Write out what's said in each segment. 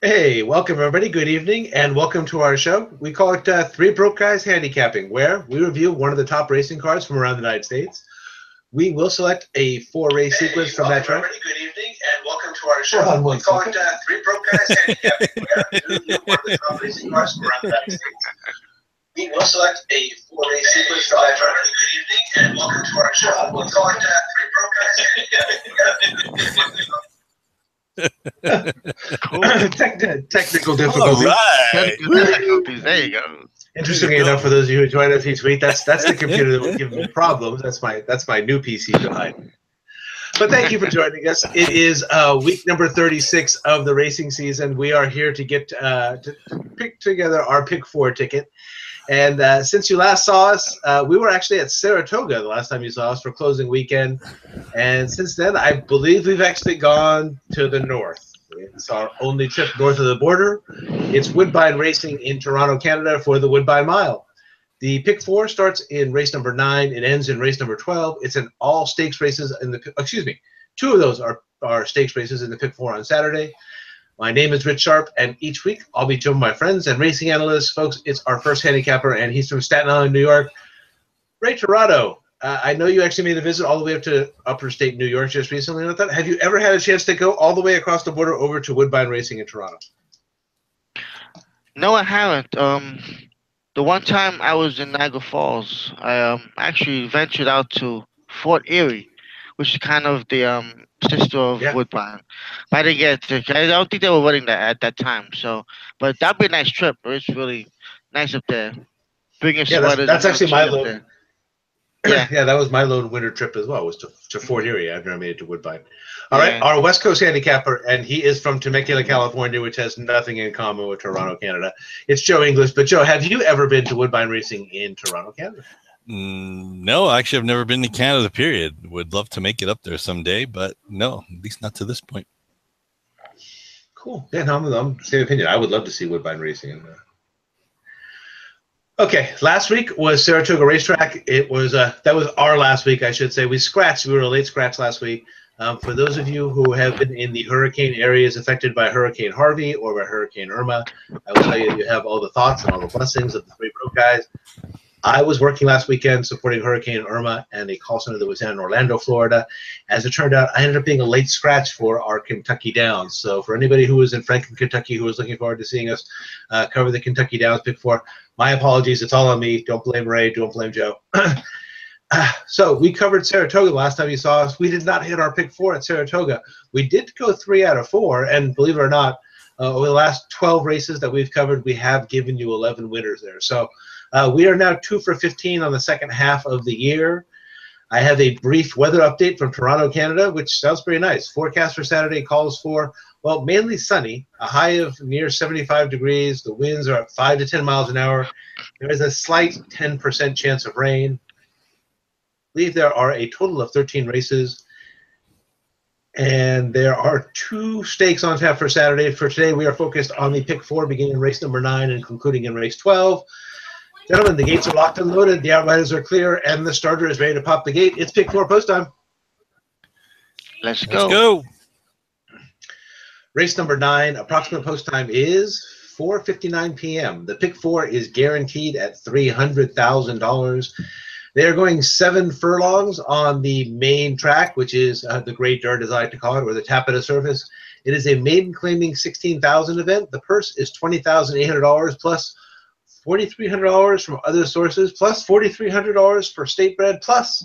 Hey, welcome everybody. Good evening, and welcome to our show. We call it Three Broke Guys Handicapping, where we review one of the top racing cars from around the United States. We will select a four-race sequence from that track. Everybody, good evening, and welcome to our show. We call it Three Broke Guys Handicapping, where we review one of the top racing cars from around the United States. We will select a four-race sequence from that track. Good evening, and welcome to our show. We call it Three Broke Guys Handicapping. Cool. Technical difficulties. Technical difficulties. There you go. Interestingly enough, for those of you who join us each week, that's the computer that will give me problems. That's my new PC behind. But thank you for joining us. It is week number 36 of the racing season. We are here to get to pick together our Pick 4 ticket. And since you last saw us, we were actually at Saratoga the last time you saw us for closing weekend. And since then, I believe we've actually gone to the north. It's our only trip north of the border. It's Woodbine Racing in Toronto, Canada for the Woodbine Mile. The Pick 4 starts in race number 9. It ends in race number 12. It's an all stakes races in the, excuse me, 2 of those are stakes races in the Pick 4 on Saturday. My name is Rich Sharp, and each week I'll be joined by my friends and racing analysts. Folks, it's our first handicapper, and he's from Staten Island, New York. Ray Tirado, I know you actually made the visit all the way up to upper state New York just recently. Have you ever had a chance to go all the way across the border over to Woodbine Racing in Toronto? No, I haven't. The one time I was in Niagara Falls, I actually ventured out to Fort Erie, which is kind of the sister of Woodbine. But I didn't get to. I don't think they were running that at that time. So, but that'd be a nice trip. It's really nice up there. Bringing sweaters. That's actually my lone. Yeah, that was my lone winter trip as well. Was to Fort Erie after I made it to Woodbine. All right, our West Coast handicapper, and he is from Temecula, California, which has nothing in common with Toronto, Canada. It's Joe English. But Joe, have you ever been to Woodbine Racing in Toronto, Canada? No, actually, I've never been to Canada, period. Would love to make it up there someday, but no, at least not to this point. Cool. Yeah, I'm the same opinion. I would love to see Woodbine Racing in there. Okay, last week was Saratoga Racetrack. It was that was our last week, I should say. We were a late scratch last week. For those of you who have been in the hurricane areas affected by Hurricane Harvey or by Hurricane Irma, I will tell you have all the thoughts and all the blessings of the Three Broke Guys. I was working last weekend supporting Hurricane Irma and a call center that was in Orlando, Florida. As it turned out, I ended up being a late scratch for our Kentucky Downs. So for anybody who was in Franklin, Kentucky, who was looking forward to seeing us cover the Kentucky Downs Pick 4, my apologies. It's all on me. Don't blame Ray. Don't blame Joe. So we covered Saratoga last time you saw us. We did not hit our Pick 4 at Saratoga. We did go 3 out of 4, and believe it or not, over the last 12 races that we've covered, we have given you 11 winners there. So we are now 2 for 15 on the second half of the year. I have a brief weather update from Toronto, Canada, which sounds pretty nice. Forecast for Saturday calls for, well, mainly sunny, a high of near 75 degrees. The winds are at 5 to 10 miles an hour. There is a slight 10% chance of rain. I believe there are a total of 13 races. And there are 2 stakes on tap for Saturday. For today, we are focused on the Pick 4, beginning in race number 9 and concluding in race 12. Gentlemen, the gates are locked and loaded, the outriders are clear, and the starter is ready to pop the gate. It's Pick 4 post time. Let's go. Race number 9, approximate post time is 4:59 p.m. The Pick 4 is guaranteed at $300,000. They are going 7 furlongs on the main track, which is the gray dirt, as I like to call it, or the tappeta surface. It is a maiden claiming $16,000 event. The purse is $20,800 plus $4,300 from other sources, plus $4,300 for state bred, plus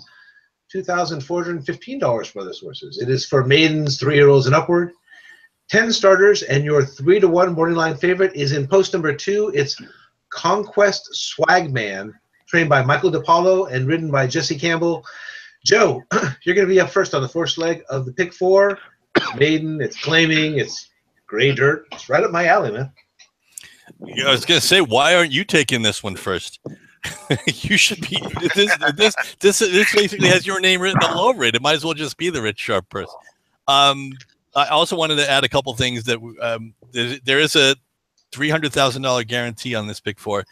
$2,415 from other sources. It is for maidens, 3-year-olds and upward. 10 starters, and your 3-to-1 morning line favorite is in post number 2. It's Conquest Swagman, trained by Michael DePaulo and ridden by Jesse Campbell. Joe, you're going to be up first on the first leg of the Pick 4. Maiden, it's claiming, it's gray dirt. It's right up my alley, man. I was going to say, why aren't you taking this one first? You should be. This basically has your name written all over it. It might as well just be the Rich Sharp purse. I also wanted to add a couple things that there is a $300,000 guarantee on this Pick 4,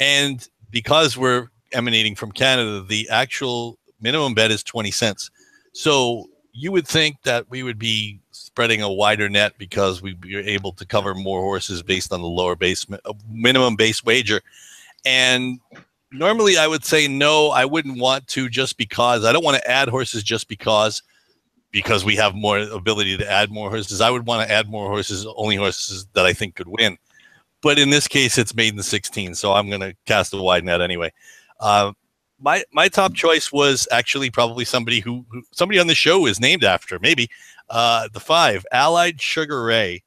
and because we're emanating from Canada, the actual minimum bet is 20 cents. So you would think that we would be spreading a wider net because we'd be able to cover more horses based on the lower base minimum base wager. And normally I would say no, I wouldn't want to, just because I don't want to add horses just because we have more ability to add more horses. I would want to add more horses, only horses that I think could win. But in this case, it's made in the 16, so I'm going to cast a wide net anyway. My top choice was actually probably somebody who somebody on the show is named after, maybe the 5, Allied Sugar Ray.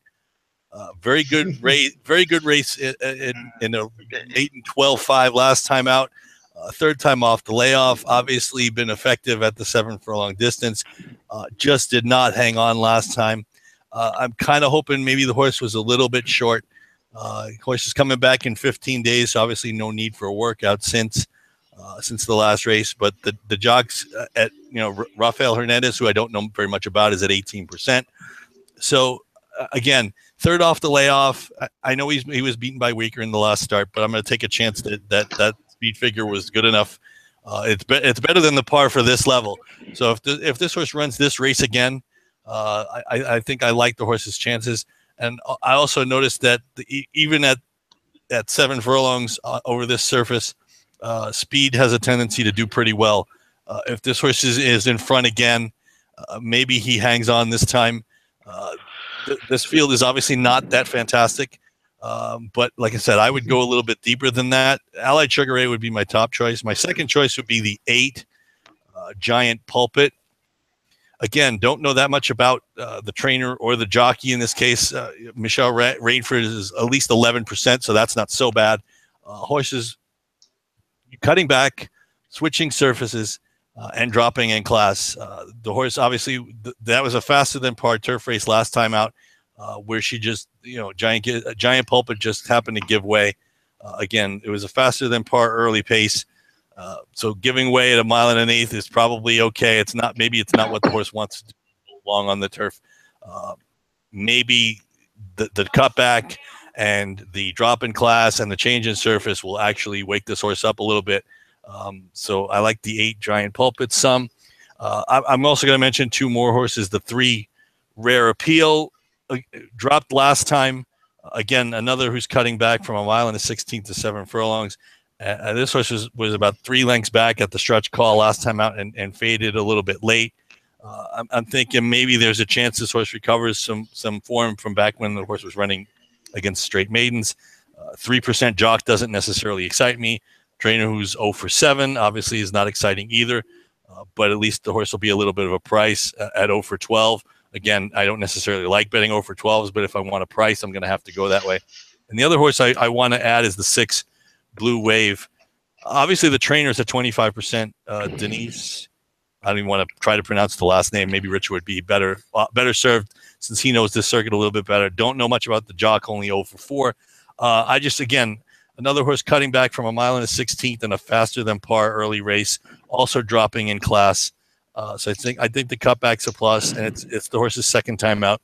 Very good race. Very good race in a 8 and 12-5 last time out. Third time off the layoff. Obviously been effective at the 7 furlong distance. Just did not hang on last time. I'm kind of hoping maybe the horse was a little bit short. Horse is coming back in 15 days, so obviously no need for a workout since the last race. But the jocks at Rafael Hernandez, who I don't know very much about, is at 18%. So again, third off the layoff. I know he was beaten by Weaker in the last start, but I'm going to take a chance that speed figure was good enough. It's better than the par for this level. So if this horse runs this race again, I think I like the horse's chances. And I also noticed that even at 7 furlongs over this surface, speed has a tendency to do pretty well. If this horse is in front again, maybe he hangs on this time. This field is obviously not that fantastic, but like I said, I would go a little bit deeper than that. Allied Sugar Ray would be my top choice. My second choice would be the 8, Giant Pulpit. Again, don't know that much about the trainer or the jockey in this case. Michelle Rainford is at least 11%, so that's not so bad. Horses cutting back, switching surfaces, and dropping in class. The horse, obviously, that was a faster than par turf race last time out, where she just, Giant Pulpit just happened to give way. Again, it was a faster than par early pace. So giving way at 1 1/8 is probably okay. Maybe it's not what the horse wants to do long on the turf. Maybe the cutback and the drop in class and the change in surface will actually wake this horse up a little bit. So I like the 8, Giant Pulpit some. I'm also going to mention 2 more horses. The 3, Rare Appeal, dropped last time. Again, another who's cutting back from 1 1/16 to 7 furlongs. This horse was about 3 lengths back at the stretch call last time out and faded a little bit late. I'm thinking maybe there's a chance this horse recovers some form from back when the horse was running against straight maidens. 3% jock doesn't necessarily excite me. Trainer who's 0 for 7 obviously is not exciting either, but at least the horse will be a little bit of a price at 0 for 12. Again, I don't necessarily like betting 0 for 12s, but if I want a price, I'm going to have to go that way. And the other horse I want to add is the 6, Blue Wave. Obviously, the trainer's at 25%. Denise, I don't even want to try to pronounce the last name. Maybe Richard would be better served since he knows this circuit a little bit better. Don't know much about the jock, only 0 for 4. Again, another horse cutting back from 1 1/16 in a faster than par early race, also dropping in class. So I think the cutback's a plus, and it's the horse's second time out.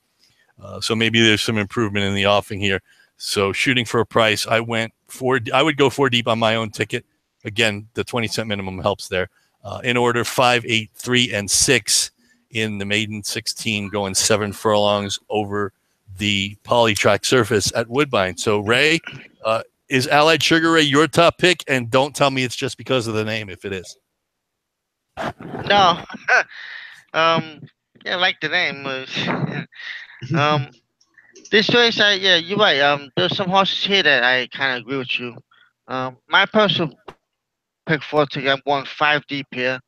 So maybe there's some improvement in the offing here. So shooting for a price, I would go 4 deep on my own ticket. Again, the 20-cent minimum helps there. In order, 5, 8, 3, and 6 in the maiden 16, going 7 furlongs over the polytrack surface at Woodbine. So Ray, is Allied Sugar Ray your top pick? And don't tell me it's just because of the name if it is. No. Yeah, I like the name. This race, yeah, you're right. There's some horses here that I kind of agree with you. My personal pick for today, I'm going 5 deep here.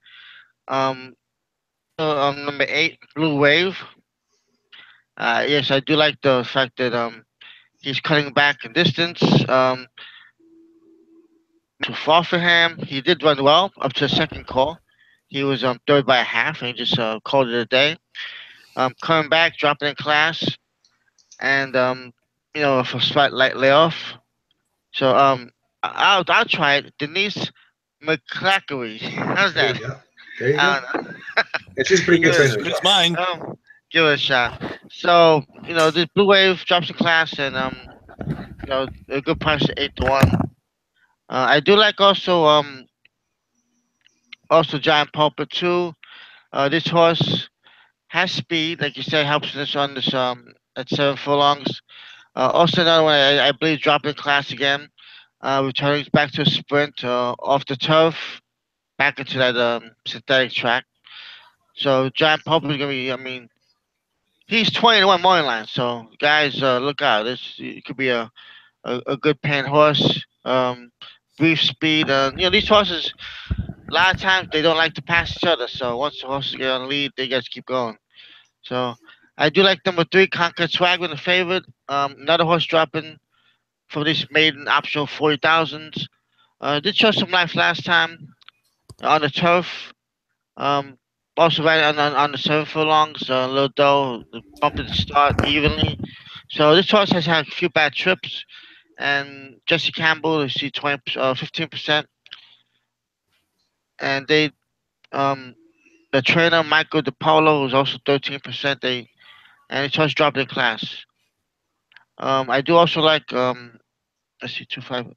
Number 8, Blue Wave. Yes, I do like the fact that he's cutting back in distance. Too far for him. He did run well up to the second call. He was third by a half, and he just called it a day. Coming back, dropping in class, and for a slight light layoff. So I'll try it. Denise McClackery. How's that? There you go. I don't know. She's pretty good trainer. It's mine. Give it a shot. So this Blue Wave drops in class, and a good price at 8 to 1. I do like also Giant Pulpit too. This horse has speed, like you said, helps us on this at 7 furlongs. Also another one I believe dropping class again. Returning back to a sprint off the turf, back into that synthetic track. So Giant Pope is gonna be. I mean, he's 20-1 money line. So guys, look out. This it could be a good paying horse. Brief speed. These horses. A lot of times they don't like to pass each other. So once the horses get on the lead, they just keep going. So I do like number 3, Conquered Swag with the favorite. Another horse dropping from this maiden optional 40,000. Did show some life last time on the turf. Um, Also right on the 7 furlongs, a little dull, bumping the start evenly. So this horse has had a few bad trips, and Jesse Campbell, you see 15%, and the trainer Michael DePaulo was also 13%. And this horse dropped in class. I do also like let's see 2-5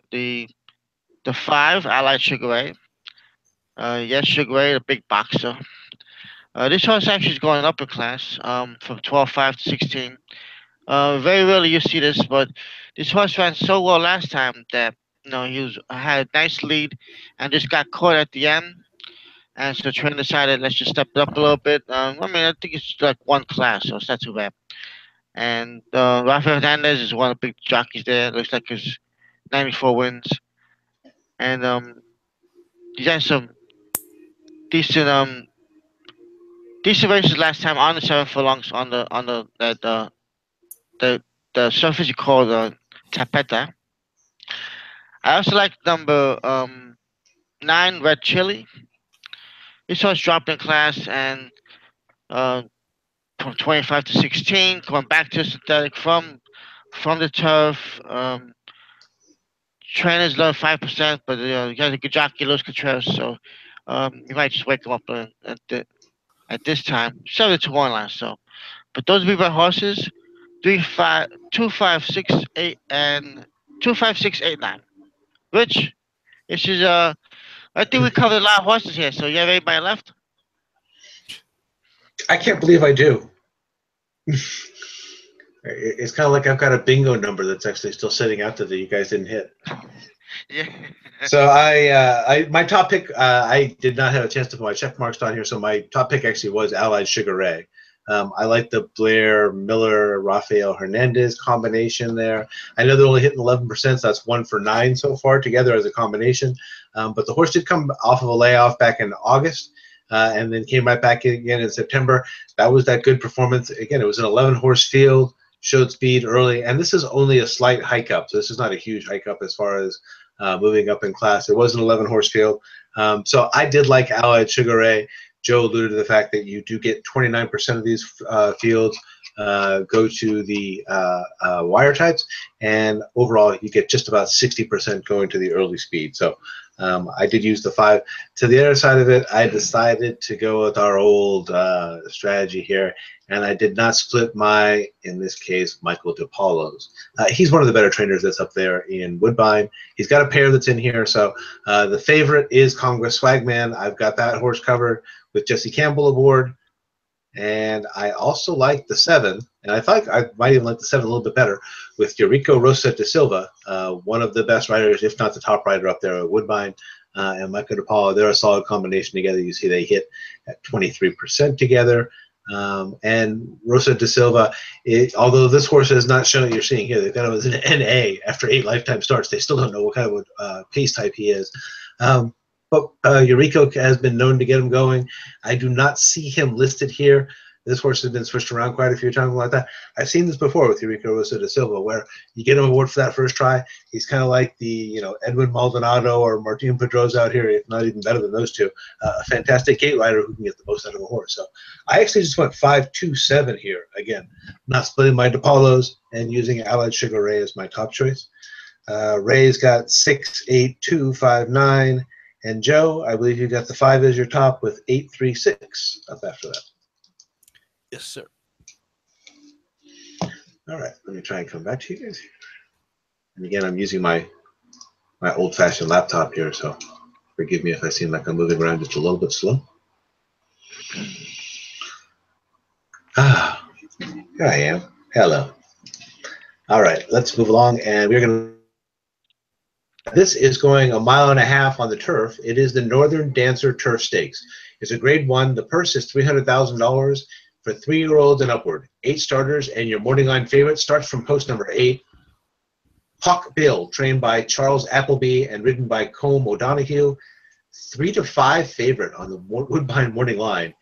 the 5 Allied Sugar Ray. Yes, Sugar Ray, the big boxer. This horse actually is going up in class from 12.5 to 16. Very rarely you see this, but this horse ran so well last time that he had a nice lead and just got caught at the end. And so the trainer decided let's just step it up a little bit. I mean, I think it's like one class, so it's not too bad. And Rafael Hernandez is one of the big jockeys there. Looks like his 94 wins, and he's had some decent decent races last time on the 7 furlongs on the the surface you call the tapeta. I also like number 9 Red Chili. This horse dropped in class and uh, from 25 to 16, going back to synthetic from the turf. Trainers learn 5%, but he has a good jockey, Luis Contreras, so you might just wake him up at this time. 7-1 line, so. But those big red horses, 3, 5, 2, 5, 6, 8, and 2, 5, 6, 8, 9. Rich, this is I think we covered a lot of horses here. So you have anybody left? I can't believe I do. It's kind of like I've got a bingo number that's actually still sitting out there that you guys didn't hit. Yeah. So my top pick, I did not have a chance to put my check marks on here. So my top pick actually was Allied Sugar Ray. I like the Blair Miller Rafael Hernandez combination there. I know they're only hitting 11%, so that's 1 for 9 so far together as a combination. But the horse did come off of a layoff back in August, and then came right back again in September. That was that good performance. Again, it was an 11-horse field, showed speed early, and this is only a slight hike up. So this is not a huge hike up as far as moving up in class. It was an 11-horse field. So I did like Allied Sugar Ray. Joe alluded to the fact that you do get 29% of these fields go to the wire types, and overall you get just about 60% going to the early speed. So I did use the 5. To the other side of it, I decided to go with our old strategy here, and I did not split in this case, Michael DePaulo's. He's one of the better trainers that's up there in Woodbine. He's got a pair that's in here. So the favorite is Congress Swagman. I've got that horse covered with Jesse Campbell aboard. And I also like the 7, and I thought I might even like the 7 a little bit better, with Eurico Rosa de Silva, one of the best riders, if not the top rider up there at Woodbine, and Michael DePaulo. They're a solid combination together. You see they hit at 23% together. And Rosa de Silva, although this horse has not shown, you're seeing here, they've got him as an NA after 8 lifetime starts. They still don't know what kind of pace type he is. But Eurico has been known to get him going. I do not see him listed here. This horse has been switched around quite a few times like that. I've seen this before with Eurico Rosa de Silva, where you get him aboard for that first try. He's kind of like the Edwin Maldonado or Martin Pedroza out here, if not even better than those two. A fantastic gate rider who can get the most out of a horse. So I actually just went 5-2-7 here. Again, not splitting my DePaulos and using Allied Sugar Ray as my top choice. Ray's got 6, 8, 2, 5, 9. And Joe, I believe you got the 5 as your top with 8, 3, 6 up after that. Yes, sir. All right, let me try and come back to you guys. And again, I'm using my old-fashioned laptop here, so forgive me if I seem like I'm moving around just a little bit slow. Ah, here I am. Hello. All right, let's move along, and we're going to. This is going 1.5 miles on the turf. It is the Northern Dancer Turf Stakes. It's a Grade 1. The purse is $300,000 for 3-year-olds and upward. 8 starters, and your morning line favorite starts from post number 8. Hawk Bill, trained by Charles Appleby and ridden by Combe O'Donoghue. 3-5 favorite on the Woodbine morning line.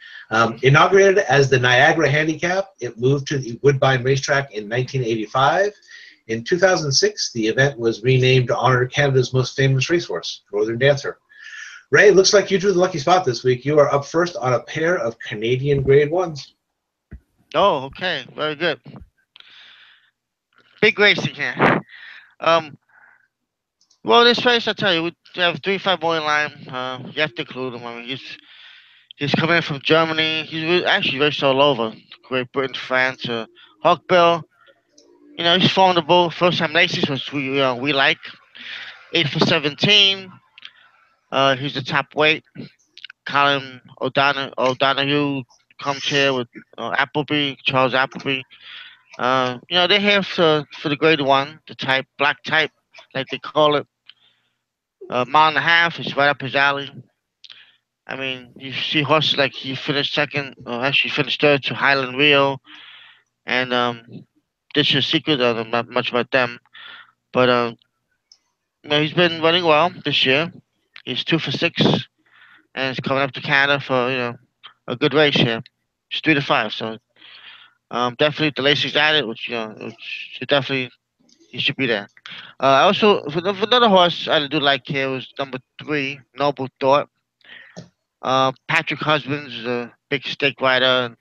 Inaugurated as the Niagara Handicap, it moved to the Woodbine racetrack in 1985. In 2006, the event was renamed to honor Canada's most famous racehorse, Northern Dancer. Ray, looks like you drew the lucky spot this week. You are up first on a pair of Canadian Grade 1s. Oh, okay. Very good. Big racing here. Well, this race, I tell you, we have 3-5 morning line. You have to include him. I mean, he's coming in from Germany. Actually raced all over Great Britain, France. Hawkbill, he's formidable. First time races, which we like. 8 for 17. He's the top weight. Colin O'Donoghue comes here with Charles Appleby. They're here for the Grade 1, the black type, like they call it. 1.5 is right up his alley. I mean, you see horses like he finished second, or actually finished third to Highland Rio, and this is a secret. Not much about them, but he's been running well this year. He's 2 for 6, and he's coming up to Canada for a good race here. It's 3-5, so definitely the Lacey's at it, which should definitely he should be there. Also, for another horse I do like here was number 3, Noble Thought. Patrick Husbands is a big stake rider,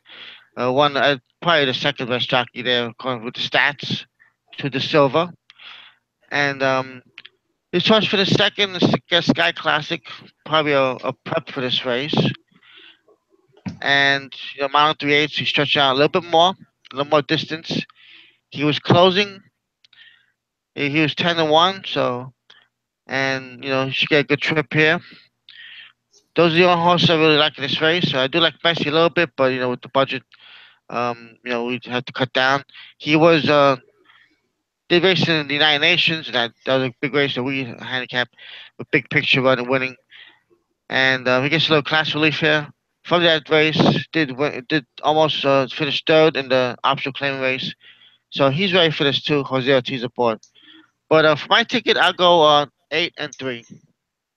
and one probably the second best jockey there, according with the stats, to the silver. And this horse for the second is the Sky Classic, probably a prep for this race. And mile 3/8, he stretched out a little bit more, a little more distance. He was closing. He was 10-1, so he should get a good trip here. Those are the only horses I really like in this race. So I do like Messi a little bit, but with the budget, we had to cut down. He was did race in the United Nations, and that was a big race that we handicapped with big picture run and winning. And he gets a little class relief here. From that race, did almost finish third in the optional claim race. So he's ready for this too. Jose Ortiz aboard. But for my ticket, I'll go 8 and 3.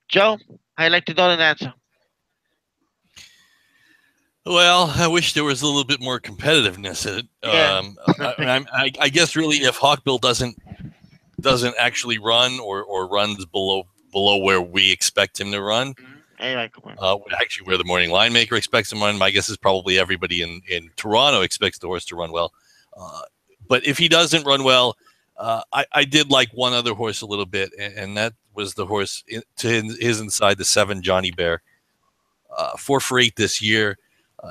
Joe, I'd like to know an answer. Well, I wish there was a little bit more competitiveness in it. Yeah. I guess really, if Hawkbill doesn't actually run or runs below where we expect him to run, actually where the morning line maker expects him to run, my guess is probably everybody in Toronto expects the horse to run well. But if he doesn't run well, I did like one other horse a little bit, and that was the horse to his inside, the 7 Johnny Bear. 4 for 8 this year.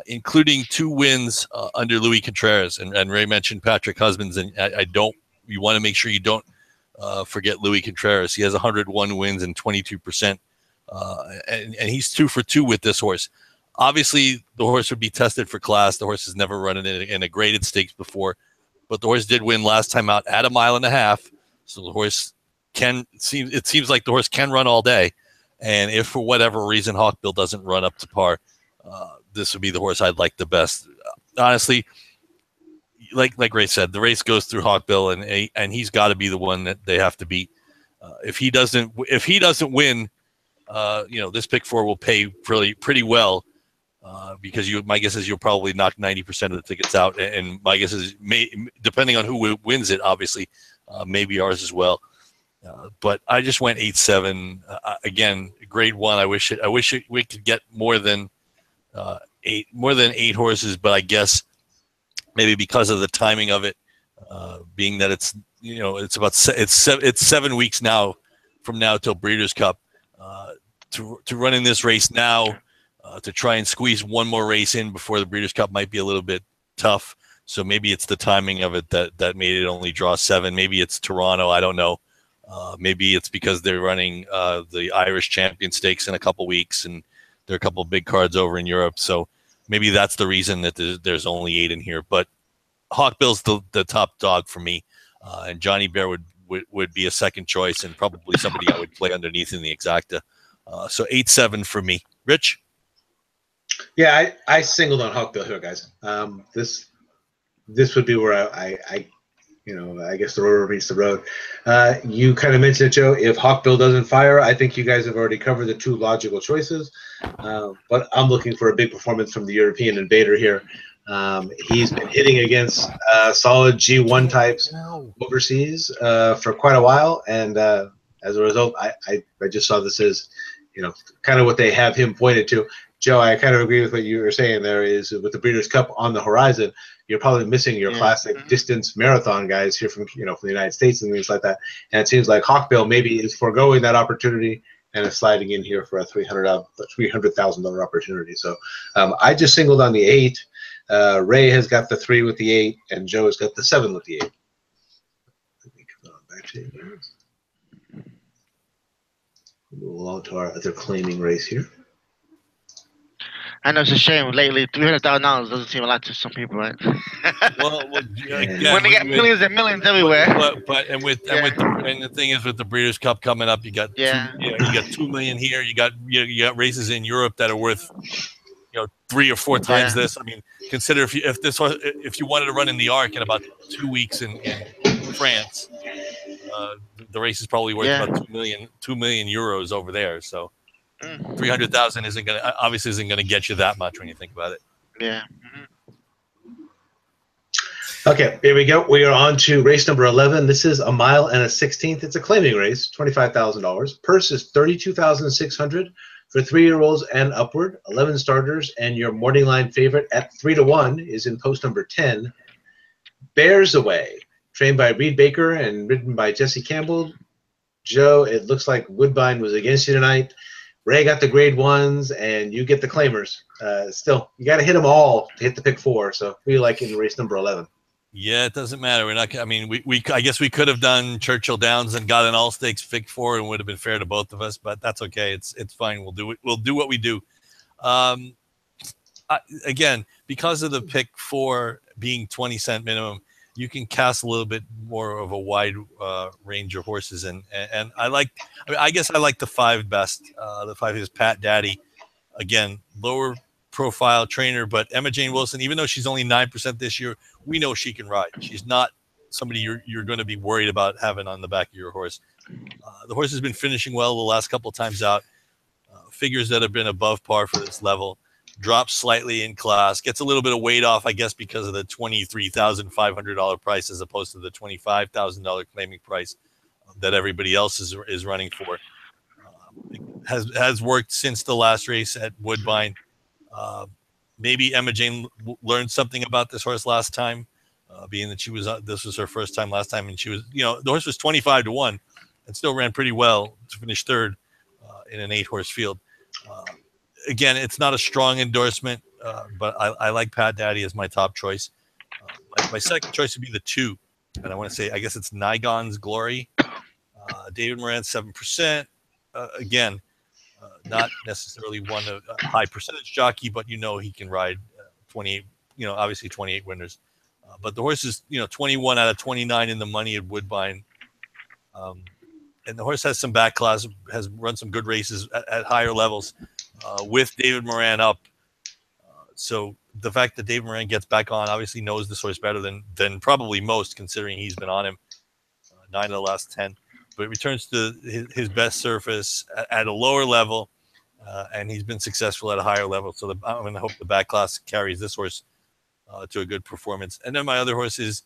Including 2 wins under Louis Contreras, and Ray mentioned Patrick Husbands, and you want to make sure you don't forget Louis Contreras. He has 101 wins and 22%, and he's 2 for 2 with this horse. Obviously, the horse would be tested for class. The horse has never run in a graded stakes before, but the horse did win last time out at 1.5 miles. So the horse it seems like the horse can run all day, and if for whatever reason Hawkbill doesn't run up to par, this would be the horse I'd like the best. Honestly, like Ray said, the race goes through Hawkbill, and he's got to be the one that they have to beat. If he doesn't win, this pick 4 will pay pretty well, because my guess is you'll probably knock 90% of the tickets out, and my guess is depending on who wins it, obviously, maybe ours as well. But I just went 8-7 again, Grade 1. I wish we could get more than 8 horses, but I guess maybe because of the timing of it, being that it's it's 7 weeks now from now till Breeders' Cup, to run in this race now, to try and squeeze one more race in before the Breeders' Cup might be a little bit tough. So maybe it's the timing of it that made it only draw 7. Maybe it's Toronto. I don't know. Maybe it's because they're running the Irish Champion Stakes in a couple weeks, and there are a couple of big cards over in Europe. So maybe that's the reason that there's only 8 in here. But Hawkbill's the top dog for me, and Johnny Bear would be a second choice and probably somebody I would play underneath in the exacta. So 8-7 for me. Rich? Yeah, I singled on Hawkbill here, guys. This would be where I guess the rubber meets the road. You kind of mentioned it, Joe. If Hawkbill doesn't fire, I think you guys have already covered the 2 logical choices. But I'm looking for a big performance from the European Invader here. He's been hitting against solid G1 types overseas for quite a while, and as a result, I just saw this as kind of what they have him pointed to. Joe, I kind of agree with what you were saying there. Is with the Breeders' Cup on the horizon, you're probably missing your classic distance marathon guys here from from the United States and things like that. And it seems like Hawkbill maybe is foregoing that opportunity and is sliding in here for a $300,000 opportunity. So I just singled on the 8. Ray has got the 3 with the 8, and Joe has got the 7 with the 8. Let me come on back to you. Move along to our other claiming race here. I know it's a shame. Lately, $300,000 doesn't seem a lot to some people, right? Well, again, when they got millions and millions everywhere. And the thing is, with the Breeders' Cup coming up, you got you got $2 million here. You got races in Europe that are worth 3 or 4 times this. I mean, consider if you wanted to run in the Arc in about 2 weeks in France, the race is probably worth about 2 million euros over there. So 300,000 isn't gonna get you that much when you think about it. Yeah. Okay, here we go. We are on to race number 11. This is a mile and a 16th. It's a claiming race, $25,000. Purse is $32,600 for 3-year-olds and upward. 11 starters, and your morning line favorite at 3-1 is in post number 10. Bears Away, trained by Reed Baker and ridden by Jesse Campbell. Joe, it looks like Woodbine was against you tonight. Ray got the grade 1s, and you get the claimers. Still, you got to hit them all to hit the pick 4. So we like in race number 11. Yeah, it doesn't matter. We're not. I mean, I guess we could have done Churchill Downs and got an all stakes pick 4, and would have been fair to both of us. But that's okay. It's fine. We'll do it. We'll do what we do. Again, because of the pick 4 being 20-cent minimum, you can cast a little bit more of a wide range of horses, and I guess I like the 5 best. The 5 is Pat Daddy, again, lower profile trainer, but Emma Jane Wilson, even though she's only 9% this year, we know she can ride. She's not somebody you're going to be worried about having on the back of your horse. The horse has been finishing well the last couple of times out. Figures that have been above par for this level. Drops slightly in class, gets a little bit of weight off, I guess, because of the $23,500 price as opposed to the $25,000 claiming price that everybody else is running for. Has worked since the last race at Woodbine. Maybe Emma Jane learned something about this horse last time, being that this was her first time last time, and she was, the horse was 25-1 and still ran pretty well to finish 3rd in an 8-horse field. Again, it's not a strong endorsement, but I like Pat Daddy as my top choice. My second choice would be the 2, and I want to say, I guess it's Nigon's Glory. David Moran, 7%. Again, not necessarily one of a high percentage jockey, but he can ride 28. Obviously 28 winners. But the horse is 21 out of 29 in the money at Woodbine. And the horse has some back class, has run some good races at higher levels. With David Moran up. So the fact that David Moran gets back on, obviously knows this horse better than probably most, considering he's been on him 9 of the last 10. But returns to his best surface at a lower level, and he's been successful at a higher level. So I'm going to hope the back class carries this horse to a good performance. And then my other horse is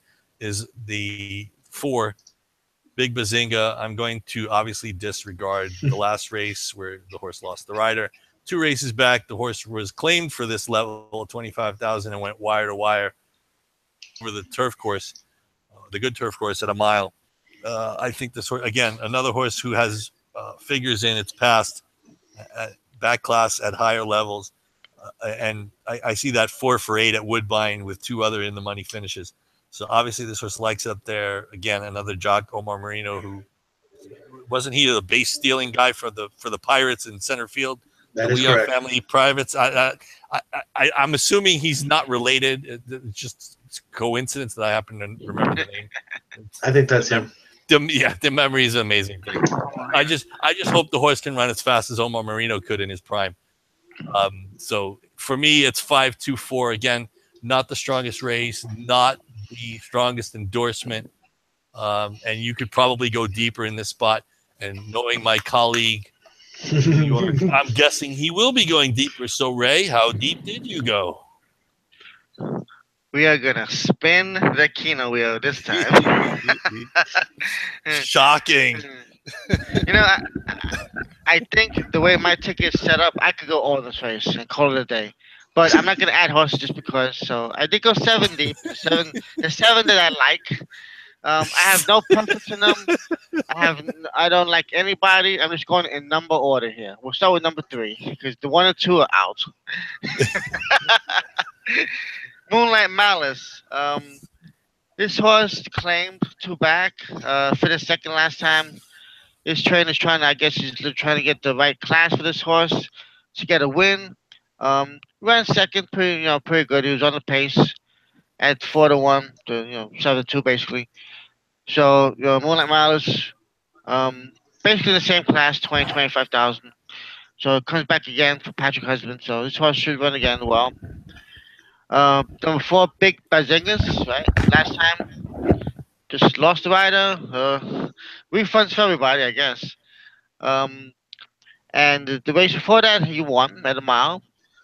the 4, Big Bazinga. I'm going to obviously disregard the last race where the horse lost the rider. 2 races back, the horse was claimed for this level of 25,000 and went wire to wire over the turf course, the good turf course at a mile. I think this horse, again, another horse who has figures in its past at back class at higher levels. And I see that 4 for 8 at Woodbine with 2 other in the money finishes. So obviously this horse likes it up there. Again, another jock, Omar Marino, who wasn't he the base stealing guy for the Pirates in center field That is we correct. are family privates. I'm assuming he's not related. It's just coincidence that I happen to remember the name. I think that's him. The memory is an amazing thing. I just hope the horse can run as fast as Omar Marino could in his prime. So for me, it's 5-2-4 again. Not the strongest race, not the strongest endorsement, and you could probably go deeper in this spot. And knowing my colleague in New York, I'm guessing he will be going deeper. So Ray, how deep did you go? We are gonna spin the Keno wheel this time. Shocking. You know, I think the way my ticket's set up, I could go all this race and call it a day. But I'm not gonna add horses just because. So I did go 7 deep. The seven that I like. I have no preference in them. I don't like anybody. I'm just going in number order here. We'll start with number 3 because the 1 and 2 are out. Moonlight Malice. This horse claimed 2 back. Finished second last time. This trainer's trying to, I guess he's trying to get the right class for this horse to get a win. Ran second, pretty good. He was on the pace at 4-1, 7-2 basically. So, Moonlight Malice, basically the same class, 25,000. So it comes back again for Patrick Husband. So this horse should run again well. Number 4, Big Bazingas, right? Last time, just lost the rider. Refunds for everybody, I guess. And the race before that, he won at a mile,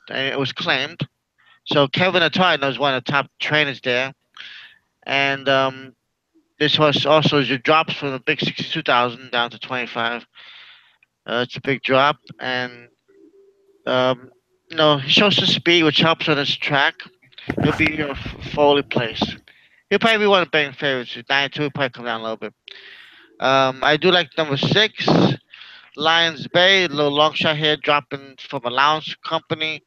and it was claimed. So Kevin Atari was one of the top trainers there. And this horse also drops from the big 62,000 down to 25. It's a big drop, and he shows some speed, which helps on his track. He'll be fully placed. He'll probably be one of the betting favorites. 9-2, he'll probably come down a little bit. I do like number 6, Lions Bay, a little long shot here, dropping from Allowance Company.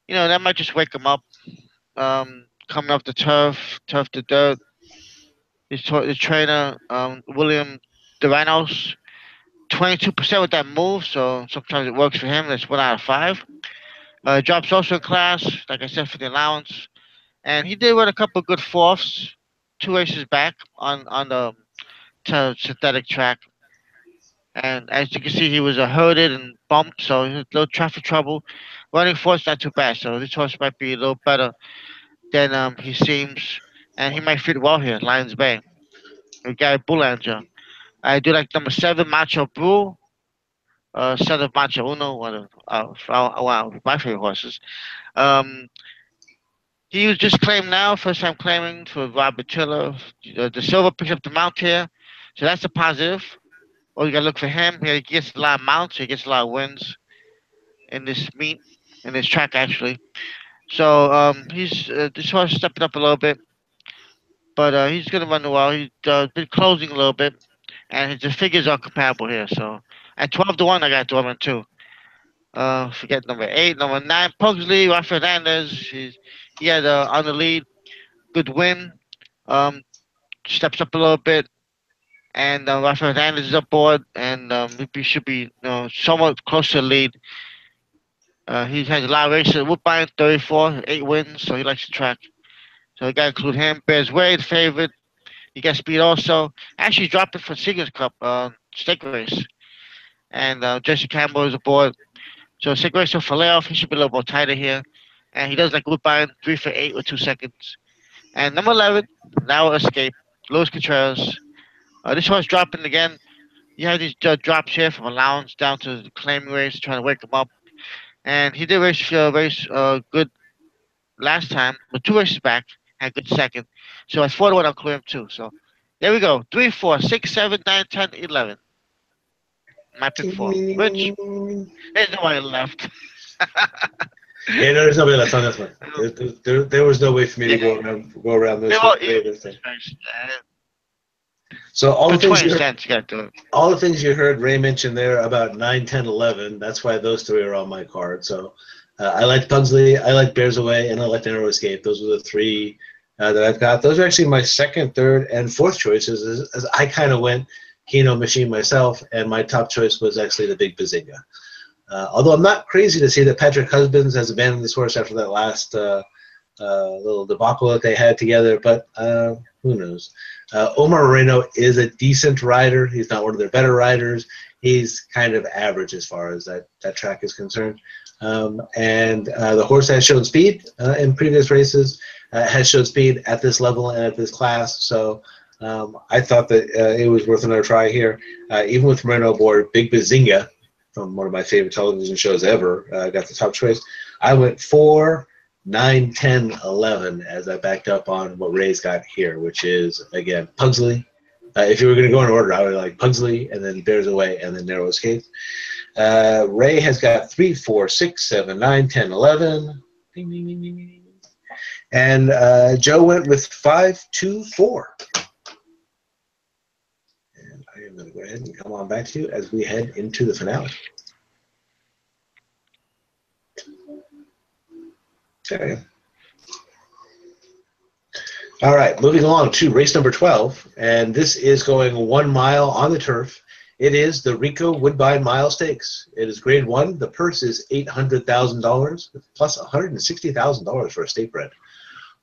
That might just wake him up. Coming off the turf to dirt. His trainer, William Duranos, 22% with that move, so sometimes it works for him. That's 1 out of 5. Drops also in class, like I said, for the allowance. And he did run a couple of good fourths, 2 races back on the synthetic track. And as you can see, he was herded and bumped, so he had a little traffic trouble. Running fourth's not too bad, so this horse might be a little better than he seems. And he might fit well here, Lions Bay. We got Boulanger. I do like number 7, Macho Brew. Son of Macho Uno, one of my favorite horses. He was just claimed now, first time claiming for Robert Tiller. The Silver picked up the mount here, so that's a positive. Well, you gotta look for him. He gets a lot of mounts, he gets a lot of wins in this meet, in this track actually. So he's this horse stepping up a little bit, but he's gonna run well. He's been closing a little bit, and his figures are comparable here. So at 12-1, I got Dorman too. Forget number 8, number 9, Pugsley, Rafael Hernandez. He had on the lead, good win. Steps up a little bit, and Rafael Hernandez is aboard, and he should be somewhat close to the lead. He has a lot of races. Woodbine, 34, 8 wins, so he likes the track. So we got to include him. Bears Way, the favorite. He got speed also. Actually dropped it for Seegers Cup stake race. And Jesse Campbell is aboard. So stake race for Layoff, he should be a little more tighter here. And he does like Woodbine, 3 for 8 with 2 seconds. And number 11, Now Escape, Luis Contreras. This horse dropping again. You have these drops here from allowance down to the claiming race, trying to wake him up. And he did race good last time, but 2 races back, had good second. So at 4-1, I'll clear him too. So there we go. 3, 4, 6, 7, 9, 10, 11. My pick 4. Rich, there's nobody left. Yeah, no, there's nobody left on this one. There was no way for me to go around this thing. So all the things you heard Ray mention there about 9, 10, 11, that's why those 3 are on my card. So I like Pugsley, I like Bears Away, and I like Narrow Escape. Those were the 3 that I've got. Those are actually my 2nd, 3rd, and 4th choices as I kind of went Keno Machine myself, and my top choice was actually the Big Bazinga. Although I'm not crazy to see that Patrick Husbands has abandoned this horse after that last little debacle that they had together, but who knows? Omar Moreno is a decent rider. He's not one of their better riders. He's kind of average as far as that track is concerned. And the horse has shown speed in previous races, has shown speed at this level and at this class. So I thought that it was worth another try here. Even with Moreno aboard, Big Bazinga, from one of my favorite television shows ever, got the top choice. I went 4, 9, 10, 11 as I backed up on what Ray's got here, which is, again, Pugsley. If you were going to go in order, I would like Pugsley, and then Bears Away, and then Narrow Escape. Ray has got 3, 4, 6, 7, 9, 10, 11. Ding, ding, ding, ding, ding. And Joe went with 5, 2, 4. And I am going to go ahead and come on back to you as we head into the finale. There we go. All right, moving along to race number 12, and this is going 1 mile on the turf. It is the Rico Woodbine Mile Stakes. It is Grade 1. The purse is $800,000 plus $160,000 for a state bred.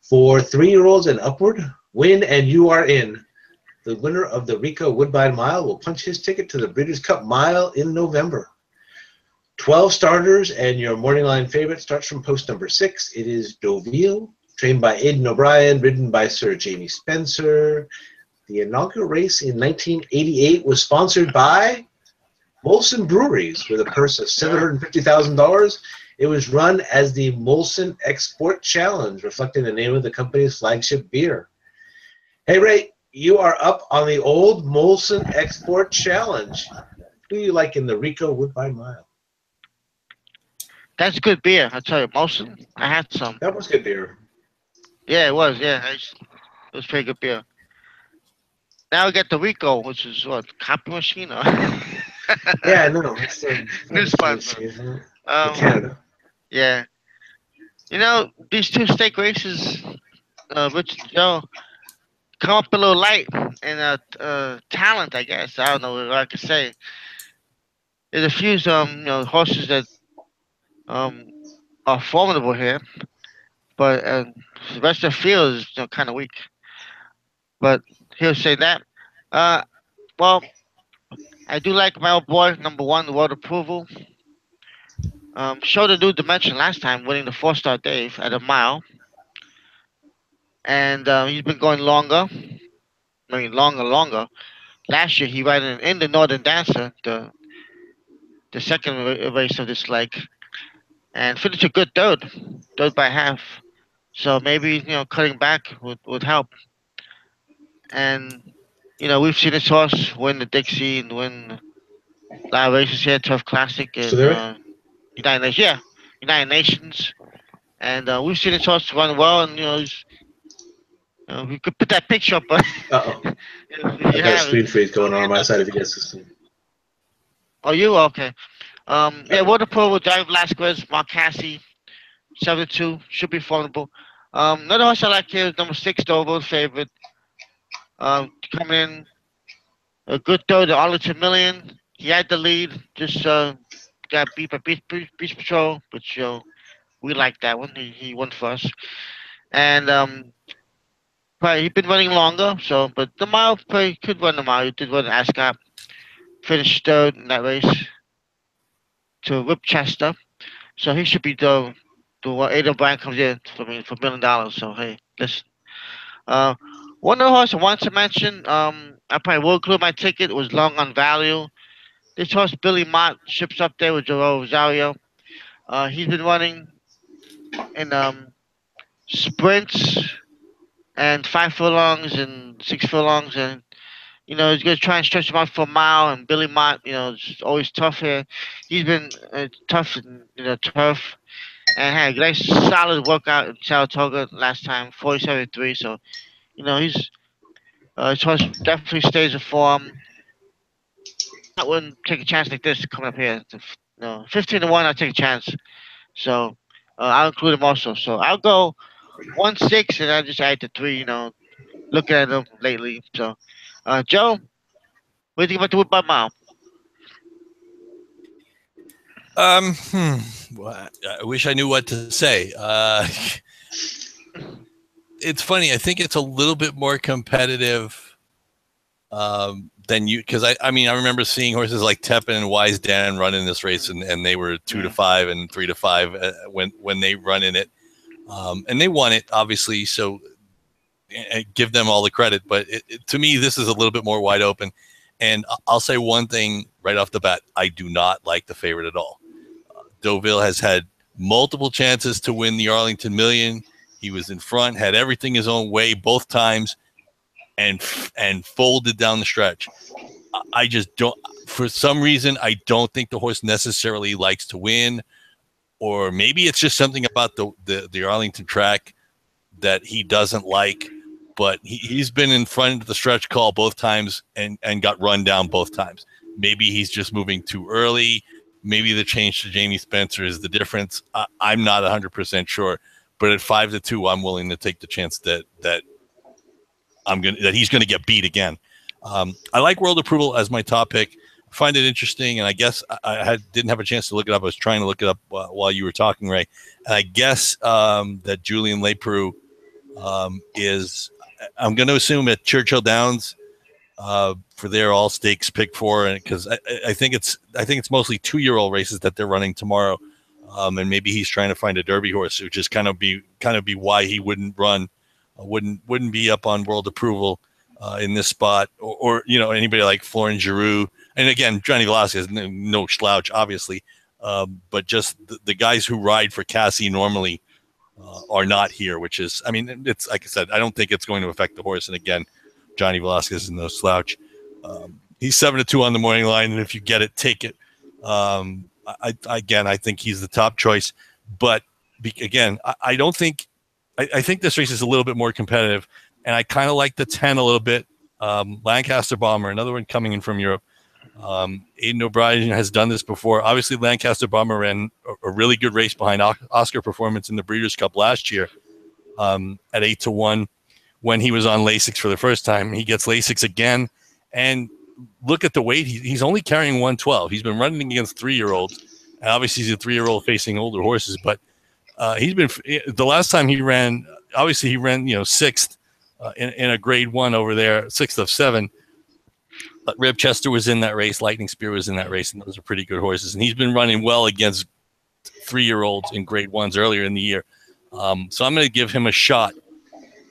For 3-year-olds and upward, win and you are in. The winner of the Rico Woodbine Mile will punch his ticket to the Breeders' Cup Mile in November. 12 starters, and your morning line favorite starts from post number 6. It is Deauville, trained by Aidan O'Brien, ridden by Sir Jamie Spencer. The inaugural race in 1988 was sponsored by Molson Breweries with a purse of $750,000. It was run as the Molson Export Challenge, reflecting the name of the company's flagship beer. Hey, Ray, you are up on the old Molson Export Challenge. Who do you like in the Rico Woodbine Mile? That's good beer, I tell you. Molson, I had some. That was good beer. Yeah, it was. Yeah, it was pretty good beer. Now we get the Rico, which is what, copy machine? Or? Yeah, I know. It's New sponsor. Canada. Yeah. You know, these two stake races, Rich and Joe, come up a little light in talent, I guess. I don't know what I can say. There's a few horses that are formidable here, but the rest of the field is kind of weak. But he'll say that. Well, I do like my old boy, number 1, the World Approval. Showed a new dimension last time, winning the 4-star Dave at a mile. And he's been going longer. I mean, longer. Last year, he ran in the Northern Dancer, the second race of this leg, and finished a good third by half. So maybe, cutting back would help. And, we've seen this horse win the Dixie and win a lot of races here, Turf Classic and United Nations. Yeah, United Nations. And we've seen this horse run well, and, we could put that picture up. But Uh-oh. I've got a screen freeze going on my side if you guys listen. Oh, you? Okay. Yeah, Waterpool will drive Velasquez, Mark Cassie, 7-2, should be formidable. Another horse I like here is number 6, Dover, favorite. Coming in a good third, the Arlington Million. He had the lead, just got beat by Beach Patrol, which we like that one. He won for us. And probably he's been running longer, but the mile probably could run the mile. He did run Ascot, finished third in that race to Whipchester. So he should be the Ada Bryan comes in for $1 million. So hey, listen. One other horse I wanted to mention, I probably will include my ticket, was Long on Value. This horse, Billy Mott, ships up there with Joel Rosario. He's been running in sprints and 5 furlongs and 6 furlongs, and he's going to try and stretch him out for a mile. And Billy Mott, is always tough here. He's been tough in turf. And had a nice solid workout in Saratoga last time, 47.3. So, his horse definitely stays in form. I wouldn't take a chance like this coming up here. 15-1, I'll take a chance. So, I'll include him also. So, I'll go 1-6, and I'll just add the 3, looking at them lately. So, Joe, what do you think about the Woodbine Mile? Well, I wish I knew what to say. It's funny. I think it's a little bit more competitive than you, because I mean, I remember seeing horses like Tepin and Wise Dan run in this race, and they were 2-5 and 3-5 when they run in it, and they won it obviously. So give them all the credit, but to me, this is a little bit more wide open. And I'll say one thing right off the bat: I do not like the favorite at all. Deauville has had multiple chances to win the Arlington Million. He was in front, had everything his own way both times, and folded down the stretch. I just don't, for some reason, I don't think the horse necessarily likes to win, or maybe it's just something about the Arlington track that he doesn't like. But he's been in front of the stretch call both times and got run down both times. Maybe he's just moving too early. Maybe the change to Jamie Spencer is the difference. I'm not 100% sure, but at 5-2, I'm willing to take the chance that he's gonna get beat again. I like World Approval as my top pick. I find it interesting, and I guess I didn't have a chance to look it up. I was trying to look it up while you were talking, Ray. And I guess that Julian Leproux is. I'm going to assume at Churchill Downs for their all stakes pick 4, and because I think it's mostly 2-year-old races that they're running tomorrow, and maybe he's trying to find a Derby horse, which is kind of be why he wouldn't be up on World Approval in this spot, or anybody like Florent Giroux, and again Johnny Velasquez, no slouch obviously, but just the guys who ride for Cassie normally are not here, which is, I mean, it's like I said, I don't think it's going to affect the horse. And again, Johnny Velasquez is no slouch. He's 7-2 on the morning line, and if you get it, take it. I think he's the top choice. But again, I don't think I think this race is a little bit more competitive, and I kind of like the 10 a little bit. Lancaster Bomber, another one coming in from Europe. Aidan O'Brien has done this before. Obviously, Lancaster Bomber ran a really good race behind Oscar Performance in the Breeders' Cup last year at 8-1 when he was on Lasix for the first time. He gets Lasix again, and look at the weight. He's only carrying 112. He's been running against 3-year-olds, and obviously he's a 3-year-old facing older horses. But he's been, the last time he ran, obviously he ran 6th in a Grade 1 over there, 6th of 7. But Ribchester was in that race. Lightning Spear was in that race, and those are pretty good horses. And he's been running well against 3-year-olds in Grade 1s earlier in the year. So I'm going to give him a shot.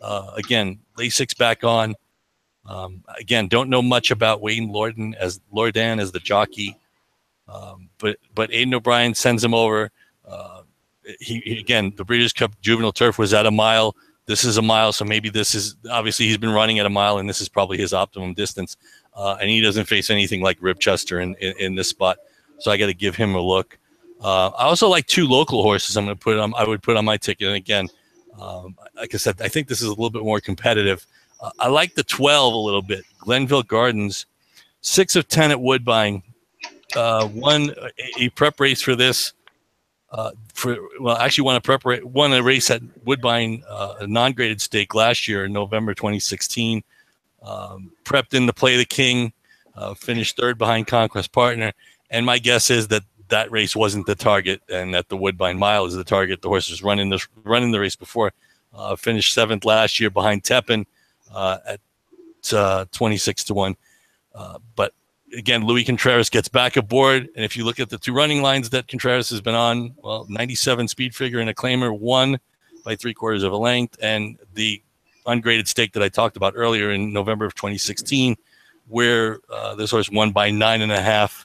Again, Lasix back on. Again, don't know much about Wayne Lordan as the jockey. But Aidan O'Brien sends him over. He again, the Breeders' Cup Juvenile Turf was at a mile. This is a mile, so maybe this is, obviously he's been running at a mile, and this is probably his optimum distance. And he doesn't face anything like Ribchester in this spot, so I got to give him a look. I also like 2 local horses. I would put on my ticket. And again, like I said, I think this is a little bit more competitive. I like the 12 a little bit. Glenville Gardens, 6 of 10 at Woodbine. Won a prep race for this. Won a race at Woodbine, a non-graded stake last year in November 2016. Prepped in the Play the King, finished 3rd behind Conquest Partner, and my guess is that race wasn't the target, and that the Woodbine Mile is the target. The horse was running the race before, finished 7th last year behind Tepin at 26-1. But again, Louis Contreras gets back aboard, and if you look at the 2 running lines that Contreras has been on, 97 speed figure and a claimer, won by 3/4 of a length, and the ungraded stake that I talked about earlier in November of 2016, where this horse won by 9.5.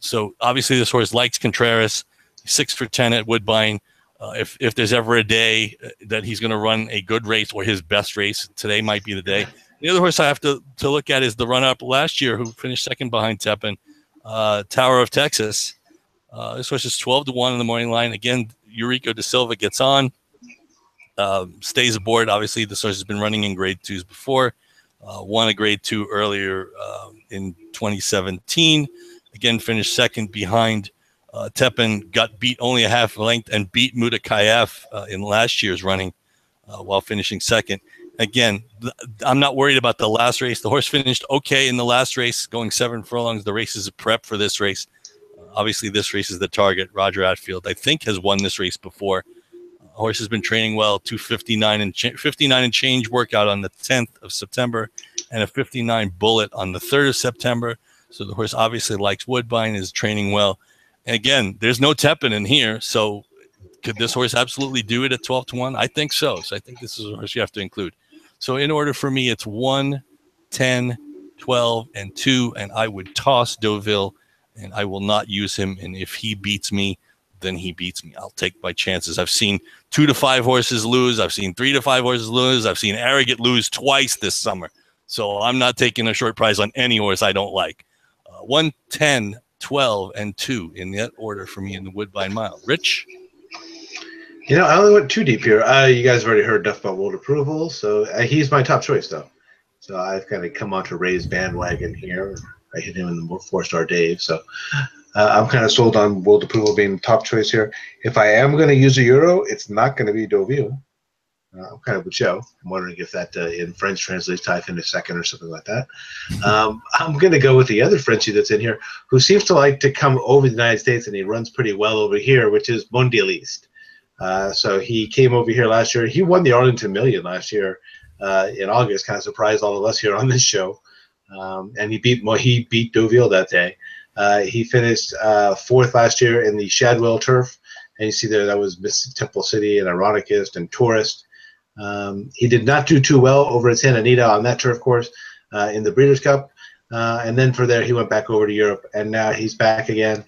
So obviously this horse likes Contreras. 6 for 10 at Woodbine. If there's ever a day that he's going to run a good race or his best race, today might be the day. The other horse I have to look at is the run-up last year, who finished 2nd behind Tepin, Tower of Texas. This horse is 12-1 in the morning line. Again, Eurico da Silva gets on. Stays aboard. Obviously, this horse has been running in Grade 2s before. Won a Grade 2 earlier in 2017. Again, finished 2nd behind Tepin. Got beat only a half length and beat Muda Kayef in last year's running while finishing 2nd. Again, I'm not worried about the last race. The horse finished okay in the last race, going 7 furlongs. The race is a prep for this race. Obviously, this race is the target. Roger Atfield, I think, has won this race before. Horse has been training well. 259 and 59 and change workout on the 10th of September, and a 59 bullet on the 3rd of September. So the horse obviously likes Woodbine, is training well. And again, there's no Tepin in here, so could this horse absolutely do it at 12-1? I think so. So I think this is a horse you have to include. So in order for me, it's 1, 10, 12, and 2, and I would toss Deauville, and I will not use him. And if he beats me, then he beats me. I'll take my chances. I've seen 2 to 5 horses lose. I've seen 3 to 5 horses lose. I've seen Arrogant lose twice this summer. So I'm not taking a short prize on any horse I don't like. 1, 10, 12, and 2 in that order for me in the Woodbine Mile. Rich? You know, I only went too deep here. You guys have already heard enough about World Approval, so he's my top choice, though. So I've kind of come onto Ray's bandwagon here. I hit him in the 4-star Dave, so I'm kind of sold on World Approval being top choice here. If I am going to use a Euro, it's not going to be Deauville. I'm kind of with Joe. I'm wondering if that in French translates to I finish second or something like that. I'm going to go with the other Frenchie that's in here, who seems to like to come over the United States, and he runs pretty well over here, which is Mondialiste. So he came over here last year. He won the Arlington Million last year in August, kind of surprised all of us here on this show. And he beat Deauville that day. He finished 4th last year in the Shadwell Turf. And you see there that was Miss Temple City and Ironicist and Tourist. He did not do too well over at Santa Anita on that turf course in the Breeders' Cup. And then for there, he went back over to Europe, and now he's back again.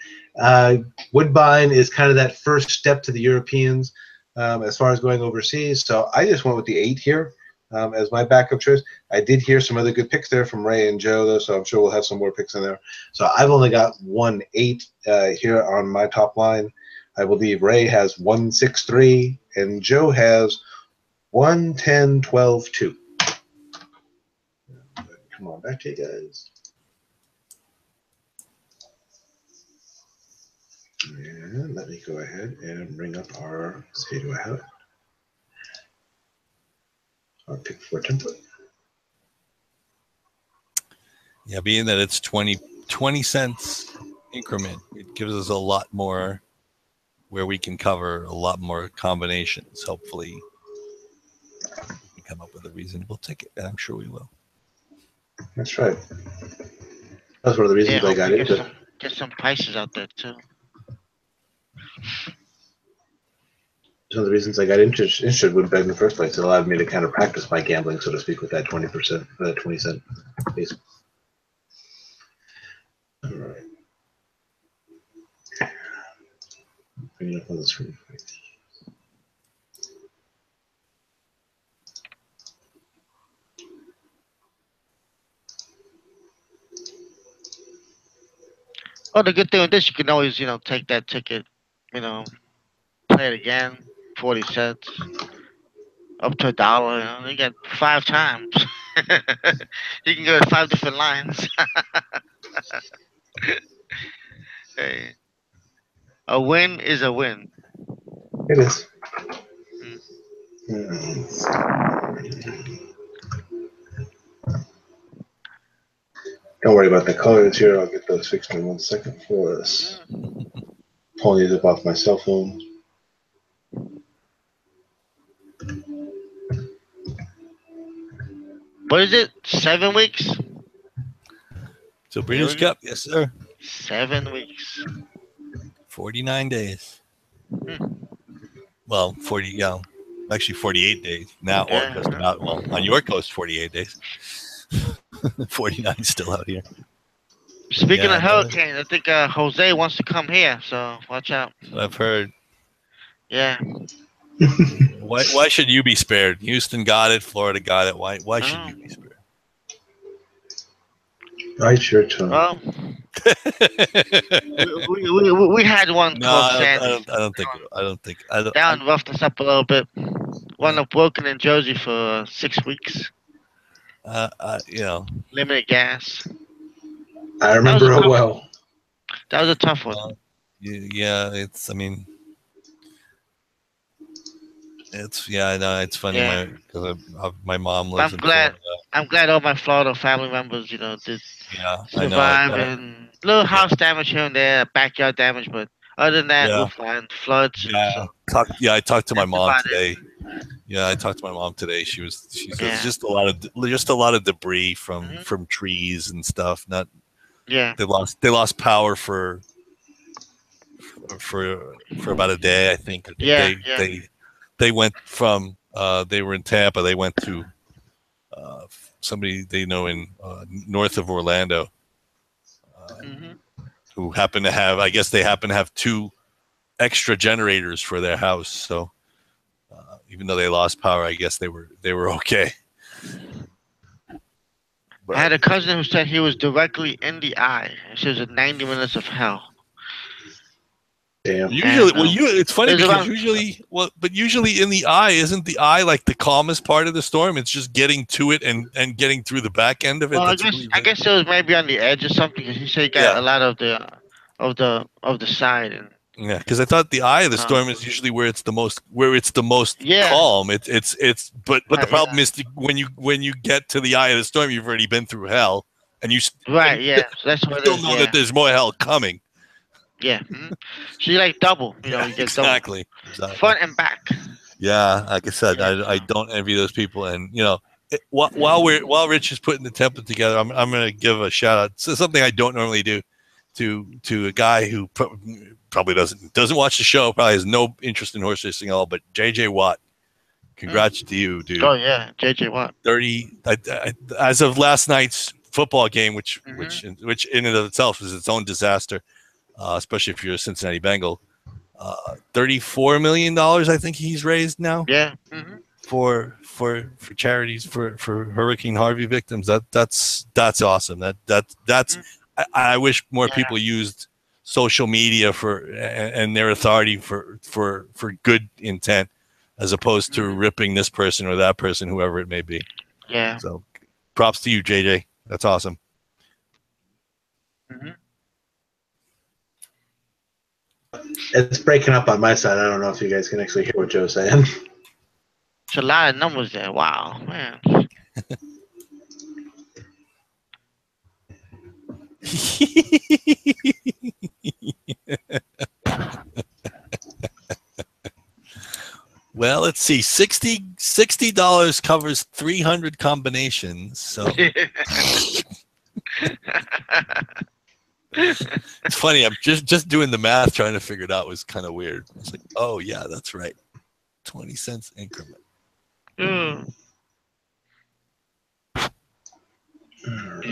Woodbine is kind of that first step to the Europeans as far as going overseas. So I just went with the 8 here as my backup choice. I did hear some other good picks there from Ray and Joe, though, so I'm sure we'll have some more picks in there. So I've only got 1, 8 here on my top line. I believe Ray has 1, 6, 3, and Joe has 1, 10, 12, 2. Come on back to you guys. And let me go ahead and bring up our, see, do I have it? Our pick 4 template. Yeah, being that it's 20 cents increment, it gives us a lot more where we can cover a lot more combinations. Hopefully we can come up with a reasonable ticket, and I'm sure we will. That's right. That's one of the reasons I got into it. Get some prices out there too. One of the reasons I got interested in Woodbine in the first place. It allowed me to kind of practice my gambling, so to speak, with that 20%, 20 cent base. All right. Bring it up on the screen. Well, the good thing with this, you can always, take that ticket, play it again, 40 cents, up to $1. You get 5 times. You can go to 5 different lines. Hey. A win is a win. It is. Don't worry about the colors here. I'll get those fixed in 1 second for us. Pulling these up off my cell phone. What is it? 7 weeks? So Breeders' Cup, yes, sir. 7 weeks. 49 days. Well, 40, yeah, actually 48 days. Now, Yeah. or about, well, on your coast, 48 days. 49 still out here. Speaking Yeah, of hurricanes, I think Jose wants to come here, so watch out. I've heard. Yeah. Why should you be spared? Houston got it. Florida got it. Why should you be spared? Right, your turn. Well, we had one called Sandy. I don't think. Down roughed us up a little bit. Wound up working in Jersey for 6 weeks. Limited gas. I remember it well. That was a tough one. Yeah, it's funny. Yeah. Because my mom lives in Florida. I'm glad all my Florida family members, did survive and Little house damage here and there, backyard damage, but other than that, we're fine. Floods. Yeah. So I talked to my mom about today. Yeah, I talked to my mom today. She says Yeah. just a lot of debris from trees and stuff. Not yeah. they lost power for about a day, I think. Yeah. They went from they were in Tampa. They went to somebody they know in north of Orlando, who happen to have, I guess they happen to have 2 extra generators for their house. So even though they lost power, I guess they were okay. But I had a cousin who said he was directly in the eye. She was in 90 minutes of hell. Damn. Usually, it's funny because usually in the eye, isn't the eye like the calmest part of the storm? It's just getting to it and getting through the back end of it. Well, I guess it was maybe on the edge or something, because he said he got a lot of the side. And yeah, because I thought the eye of the storm is usually where it's the most calm. But the problem is when you get to the eye of the storm, you've already been through hell, and you so that's what still know that there's more hell coming. Yeah, so you like double, you get exactly. Front and back. Yeah, like I said, I don't envy those people, and while Rich is putting the template together, I'm going to give a shout out. So something I don't normally do to a guy who probably doesn't watch the show, probably has no interest in horse racing at all, but JJ Watt. Congrats to you, dude. Oh yeah, JJ Watt. 30 as of last night's football game, which in and of itself is its own disaster. Especially if you're a Cincinnati Bengal, $34 million I think he's raised now. Yeah. For charities for Hurricane Harvey victims. That's awesome. I wish more people used social media and their authority for good intent, as opposed to ripping this person or that person, whoever it may be. Yeah. So, props to you, JJ. That's awesome. It's breaking up on my side. I don't know if you guys can actually hear what Joe's saying. It's a lot of numbers there. Wow, man. Well, let's see. $60 covers 300 combinations. So it's funny. I'm just doing the math, trying to figure it out. Was kind of weird. It's like, oh yeah, that's right. 20 cents increment. You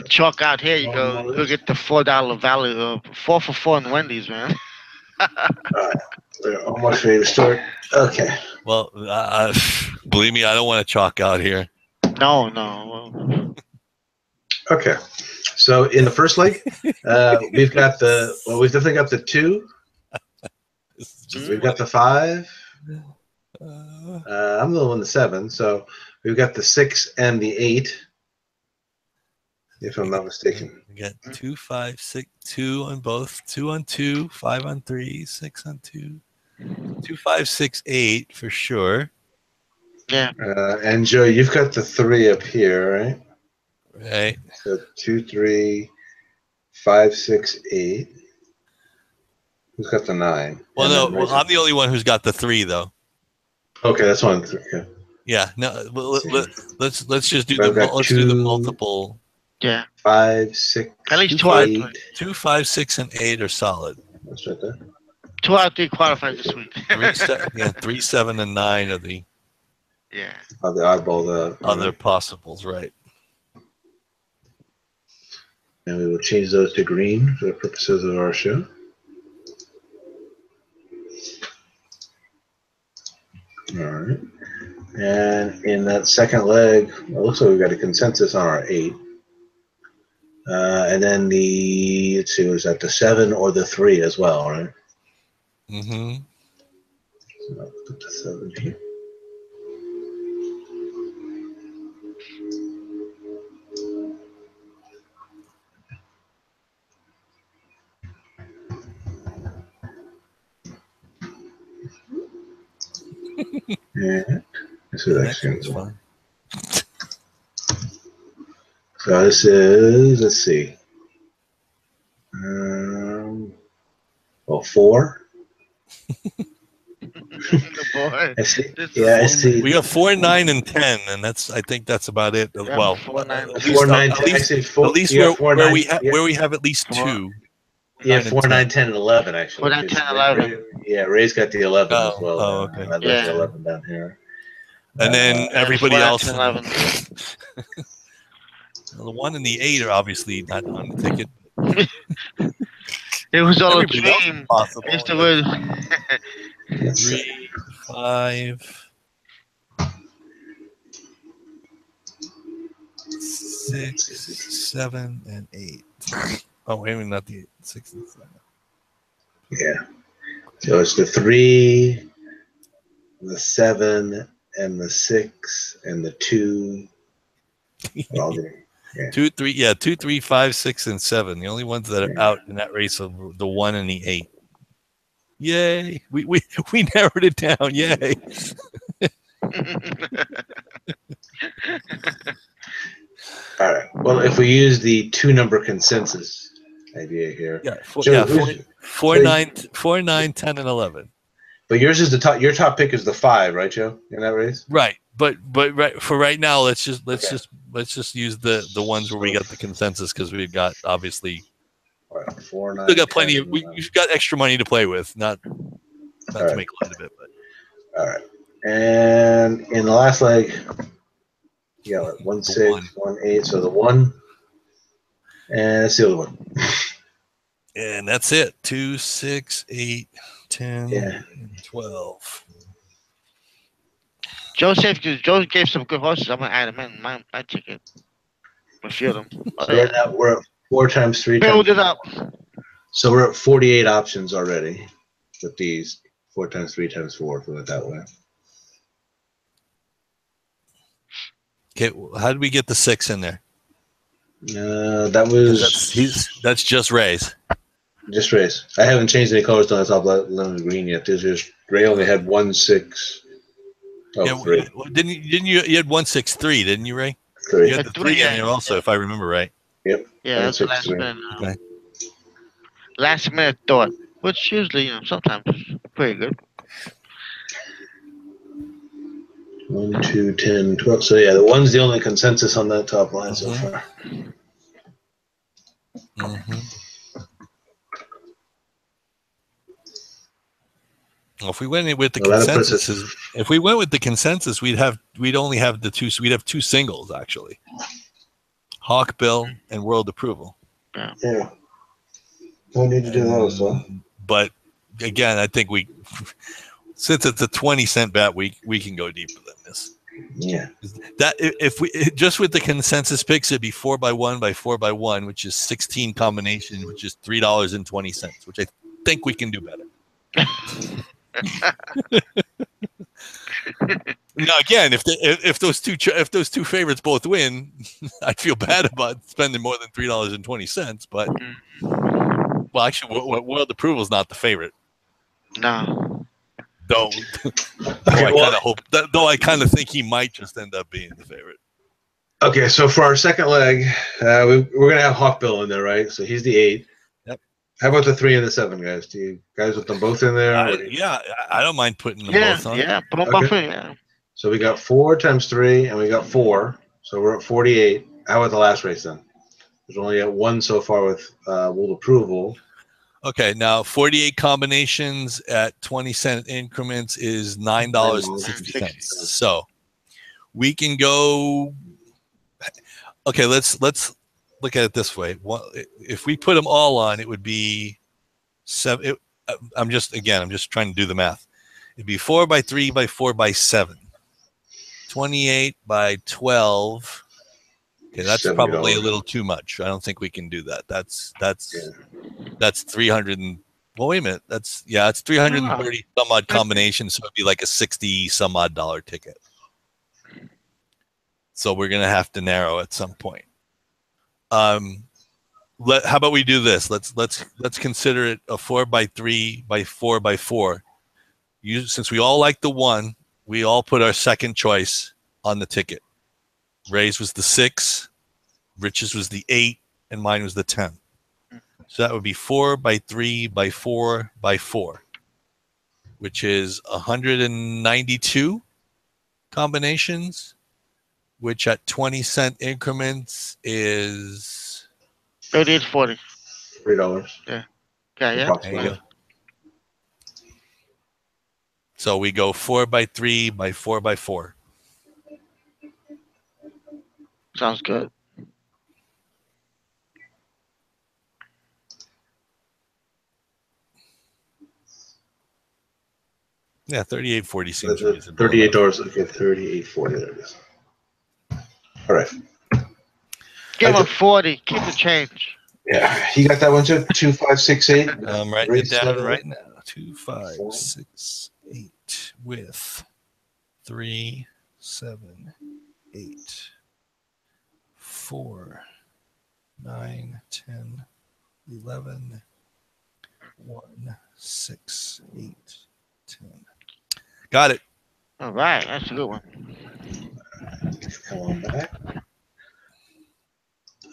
chalk out here. You go get the $4 value. 4 for $4 in Wendy's, man. All right, we're almost ready to start. Okay. Well, believe me, I don't want to chalk out here. No. Okay. So in the first leg, we've definitely got the 2. We've got the 5. I'm the one, the 7. So we've got the 6 and the 8, if I'm not mistaken. We got 2, 5, 6, 2 on both, 2 on 2, 5 on 3, 6 on 2, 2, 5, 6, 8 for sure. Yeah. And Joe, you've got the 3 up here, right? Right. So 2, 3, 5, 6, 8. Who's got the 9? Well, no. I'm the only one who's got the 3, though. Okay, that's one. Okay. Yeah. No. Let's just do the multiple. Yeah. 5, 6. At least 2, 5, 6, and 8 are solid. That's right there. 2 out of 3 qualified this week. 3, 7, and 9 are the the oddball. Other possibles, right? And we will change those to green for the purposes of our show. All right. And in that second leg, it looks like we've got a consensus on our 8. And then let's see, was that the 7 or the 3 as well, right? Mm-hmm. So I'll put the 7 here. And this is actually fun. So this is, let's see. What, 4? Boy, I see. this Yeah, I is see. We got 4, 9, and 10, and I think that's about it. Yeah, Well, 4, 9, at 4, least 9, 10. I see 4. at least You got 4, 9. where we have at least 4. 2. Yeah, 9 and 4, 9, 10, and 11 actually. 4, 9, 10, 11. Yeah, Ray's got the 11 as well. Oh, okay. I've got Yeah. the 11 down here. And then everybody 4, 9, else. 10, 11. Well, the 1 and the 8 are obviously not on the ticket. It was all a Everybody else is dream. possible. It's the word. 3, 5, 6, 7, and 8. Oh, wait a minute, not the 8, 6 and 7. Yeah. So it's the 3, the 7, and the 6, and the 2. All the, yeah. 2, 3, yeah, 2, 3, 5, 6, and 7. The only ones that are out in that race are the 1 and the 8. Yay! We narrowed it down. Yay! All right. Well, if we use the 2-number consensus idea here. Yeah, Joe, 4, 9, 10, and 11. But yours is the top. Your top pick is the 5, right, Joe? In that race. Right, but right now, let's just use the ones where we got the consensus because we've got obviously. All right, 4, 9. Still got plenty of. We've got extra money to play with, not to make light of it, but. All right, and in the last leg, you got 1, 6, 1, 8. So the 1, and that's the other one. And that's it. 2, 6, 8, 10, and 12. Joe said because Joe gave some good horses. I'm gonna add them in my ticket. I feel them. So right now we're at 4 times 3 Build times. it up. So we're at 48 options already with these 4 times 3 times 4. Put it that way. Okay, how did we get the 6 in there? That was That's just Ray's. just race. I haven't changed any colors on the top lemon green yet. This is Ray only had 1, 6. Oh, Yeah, 3. didn't you? You had 1, 6, 3, didn't you, Ray? 3. You had the 3 in there also, if I remember right. Yep. Yeah, that's the 6, last 3. minute. Okay. Last minute thought, which usually, sometimes is pretty good. 1, 2, 10, 12. So yeah, the 1's the only consensus on that top line so far. Mm-hmm. Well, if we went with the consensus, we'd only have the 2. So we'd have 2 singles actually. Hawkbill and World Approval. Yeah. No need to do those, though. But again, I think since it's a 20-cent bet, we can go deeper than this. Yeah. That if we just with the consensus picks, it'd be 4x1 by 4x1, which is 16 combinations, which is $3.20, which I think we can do better. Now again, if those two favorites both win, I'd feel bad about spending more than $3.20. But well, actually, World Approval is not the favorite. No. Though I kind of think he might just end up being the favorite. Okay, so for our second leg, we're gonna have Hawkbill in there, right? So he's the 8. Yep. How about the 3 and the 7, guys? Do you guys with them both in there? I don't mind putting them both on. Yeah, put them both in. Yeah. So we got 4 times 3, and we got 4. So we're at 48. How about the last race then? There's only 1 so far with World Approval. Okay, now 48 combinations at 20-cent increments is $9.60. So we can go. Okay, let's look at it this way. If we put them all on, it would be 7. I'm just trying to do the math. It'd be 4 by 3 by 4 by 7, 28 by 12. Okay, that's $70. Probably a little too much. I don't think we can do that. That's 300 and wait a minute. It's 330 some odd combinations, so it'd be like a 60 some odd dollar ticket. So we're gonna have to narrow at some point. How about we do this? Let's consider it a 4 by 3 by 4 by 4. Since we all like the 1, we all put our second choice on the ticket. Ray's was the 6, Rich's was the 8, and mine was the 10. So that would be 4 by 3 by 4 by 4, which is 192 combinations, which at 20-cent increments is 38.40. $3. Yeah. Okay, yeah. There you go. So we go 4 by 3 by 4 by 4. Sounds good. Yeah, 38.40 seems reasonable. $38. Okay, 38.40. There it is. All right. Give him 40. Keep the change. Yeah, you got that one too. 2568. I'm writing it down right now. 2568 with 3, 7, 8, 4, 9, 10, 11, 1, 6, 8, 10. Got it. All right, that's a good one. Come on back.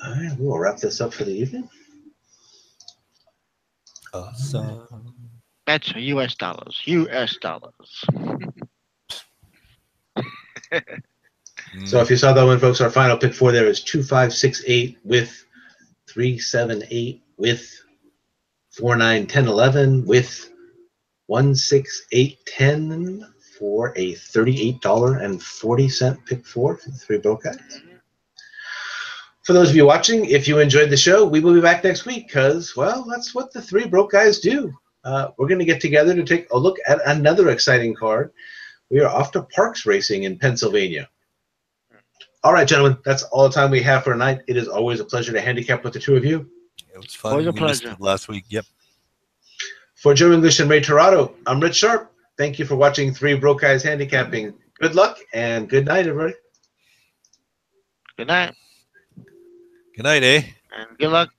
All right, we'll wrap this up for the evening. Awesome. That's US dollars. US dollars. So if you saw that one, folks, our final pick for there is 2568 with 378 with 4, 9, 10, 11 with 1, 6, 8, 10 for a $38.40 pick for the three broke guys. For those of you watching, if you enjoyed the show, we will be back next week because, well, that's what the three broke guys do. We're going to get together to take a look at another exciting card. We are off to Parks Racing in Pennsylvania. All right, gentlemen, that's all the time we have for tonight. It is always a pleasure to handicap with the two of you. It was fun. Always a We missed pleasure. it last week. Yep. For Joe English and Ray Torado, I'm Rich Sharp. Thank you for watching Three Broke Guys Handicapping. Good luck and good night, everybody. Good night. Good night, eh? And good luck.